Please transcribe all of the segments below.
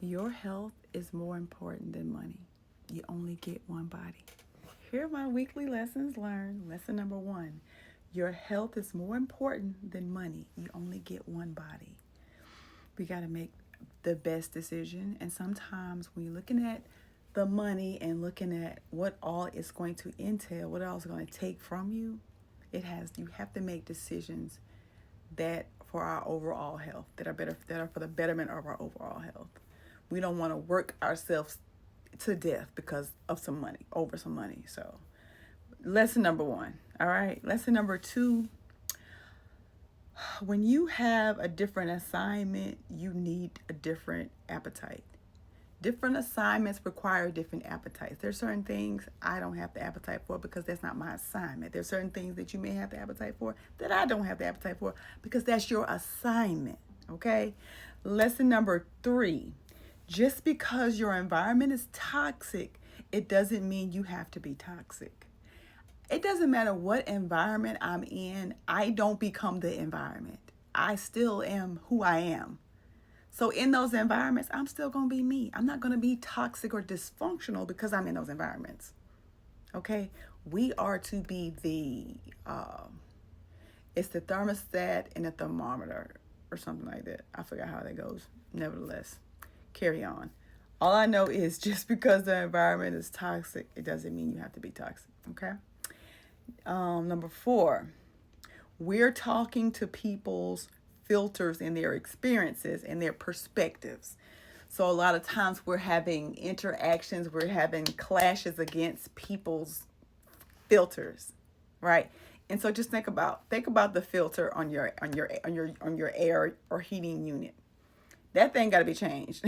Your health is more important than money. You only get one body. Here are my weekly lessons learned. Lesson number one: your health is more important than money. You only get one body. We got to make the best decision. And sometimes when you're looking at the money and looking at what all it's going to entail, what all it's going to take from you, you have to make decisions that for our overall health, that are for the betterment of our overall health. We don't want to work ourselves to death because of some money, over some money. So, lesson number one. All right. Lesson number two: when you have a different assignment, you need a different appetite. Different assignments require different appetites. There's certain things I don't have the appetite for because that's not my assignment. There's certain things that you may have the appetite for that I don't have the appetite for because that's your assignment. Okay? Lesson number three: just because your environment is toxic, it doesn't mean you have to be toxic. It doesn't matter what environment I'm in, I don't become the environment. I still am who I am. So in those environments, I'm still going to be me. I'm not going to be toxic or dysfunctional because I'm in those environments. Okay? We are to be it's the thermostat and the thermometer or something like that. I forgot how that goes. Nevertheless, carry on. All I know is just because the environment is toxic, it doesn't mean you have to be toxic. Okay? Number four, we're talking to people's filters and their experiences and their perspectives. So a lot of times we're having interactions, we're having clashes against people's filters, right? And so just think about the filter on your air or heating unit. That thing got to be changed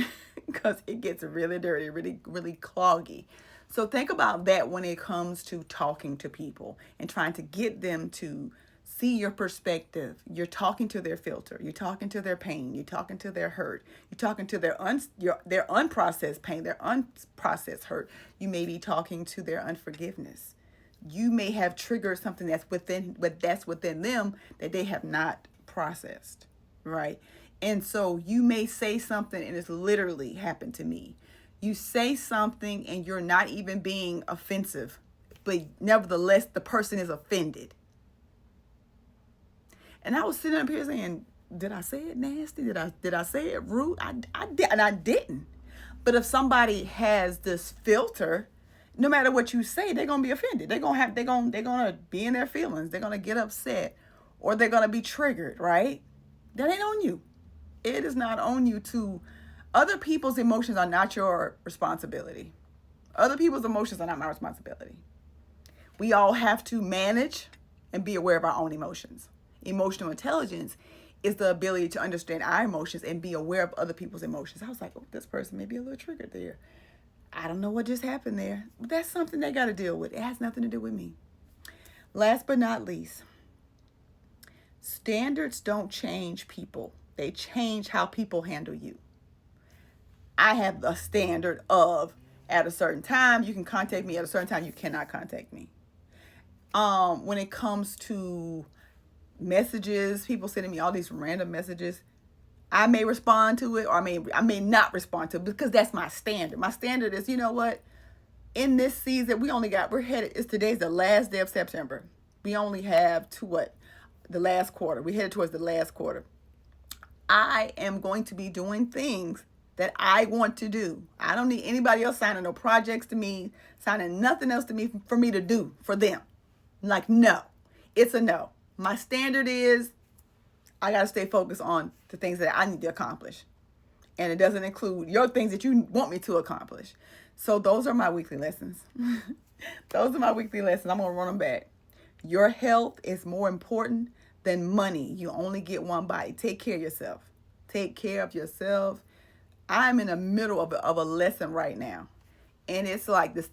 because it gets really dirty, really cloggy. So think about that when it comes to talking to people and trying to get them to see your perspective. You're talking to their filter. You're talking to their pain. You're talking to their hurt. You're talking to their unprocessed pain, their unprocessed hurt. You may be talking to their unforgiveness. You may have triggered something that's within them that they have not processed, right? And so you may say something, and it's literally happened to me. You say something and you're not even being offensive, but nevertheless, the person is offended. And I was sitting up here saying, did I say it nasty? Did I say it rude? I did, and I didn't. But if somebody has this filter, no matter what you say, they're gonna be offended. They're gonna be in their feelings. They're gonna get upset, or they're gonna be triggered. Right? That ain't on you. It is not on you to. Other people's emotions are not your responsibility. Other people's emotions are not my responsibility. We all have to manage and be aware of our own emotions. Emotional intelligence is the ability to understand our emotions and be aware of other people's emotions. I was like, oh, this person may be a little triggered there. I don't know what just happened there. But that's something they got to deal with. It has nothing to do with me. Last but not least, standards don't change people. They change how people handle you. I have a standard of at a certain time, you can contact me. At a certain time, you cannot contact me. When it comes to messages, people sending me all these random messages, I may respond to it or I may not respond to it because that's my standard. My standard is, you know what? In this season, today's the last day of September. We only have the last quarter. We're headed towards the last quarter. I am going to be doing things that I want to do. I don't need anybody else signing no projects to me, signing nothing else to me for me to do for them. Like, no, it's a no. My standard is I got to stay focused on the things that I need to accomplish. And it doesn't include your things that you want me to accomplish. So those are my weekly lessons. Those are my weekly lessons. I'm going to run them back. Your health is more important than money. You only get one body. Take care of yourself. Take care of yourself. I'm in the middle of a lesson right now. And it's like this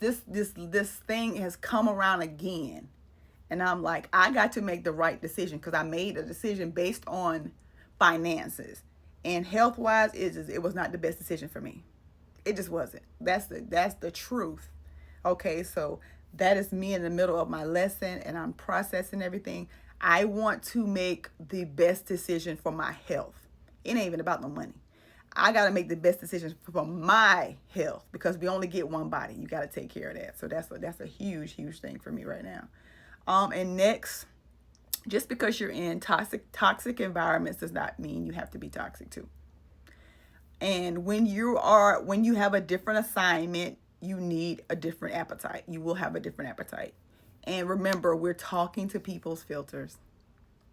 thing has come around again. And I'm like, I got to make the right decision because I made a decision based on finances. And health-wise, it was not the best decision for me. It just wasn't. That's the truth. Okay, so that is me in the middle of my lesson and I'm processing everything. I want to make the best decision for my health. It ain't even about no money. I got to make the best decisions for my health, because we only get one body. You got to take care of that. So that's a huge thing for me right now. And next, just because you're in toxic environments does not mean you have to be toxic too. And when you have a different assignment, you need a different appetite. You will have a different appetite. And remember, we're talking to people's filters.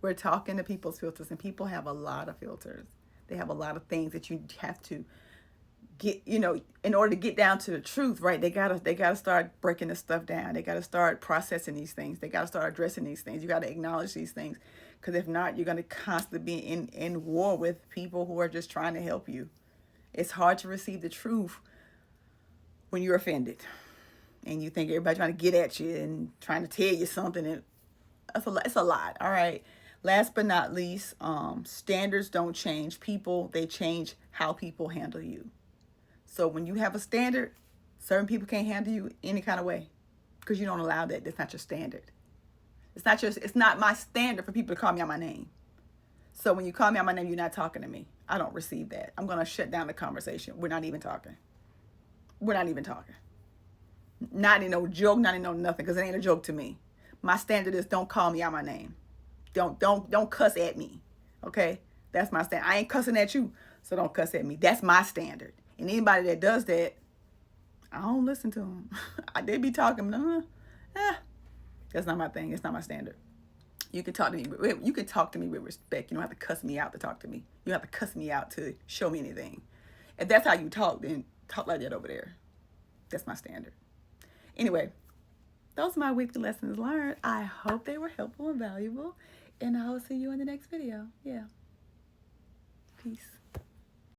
We're talking to people's filters, and people have a lot of filters. They have a lot of things that you have to get, in order to get down to the truth, right? They gotta start breaking this stuff down. They gotta start processing these things. They gotta start addressing these things. You gotta acknowledge these things, because if not, you're gonna constantly be in war with people who are just trying to help you. It's hard to receive the truth when you're offended, and you think everybody's trying to get at you and trying to tell you something, and it's a lot. All right. Last but not least, standards don't change people. They change how people handle you. So when you have a standard, certain people can't handle you any kind of way, because you don't allow that. That's not your standard. It's not my standard for people to call me out my name. So when you call me out my name, you're not talking to me. I don't receive that. I'm going to shut down the conversation. We're not even talking. Not in no joke, not in no nothing, because it ain't a joke to me. My standard is don't call me out my name. Don't cuss at me. Okay? That's my standard. I ain't cussing at you, so don't cuss at me. That's my standard. And anybody that does that, I don't listen to them. They be talking, that's not my thing. It's not my standard. You can talk to me. You can talk to me with respect. You don't have to cuss me out to talk to me. You don't have to cuss me out to show me anything. If that's how you talk, then talk like that over there. That's my standard. Anyway, those are my weekly lessons learned. I hope they were helpful and valuable. And I will see you in the next video. Yeah. Peace.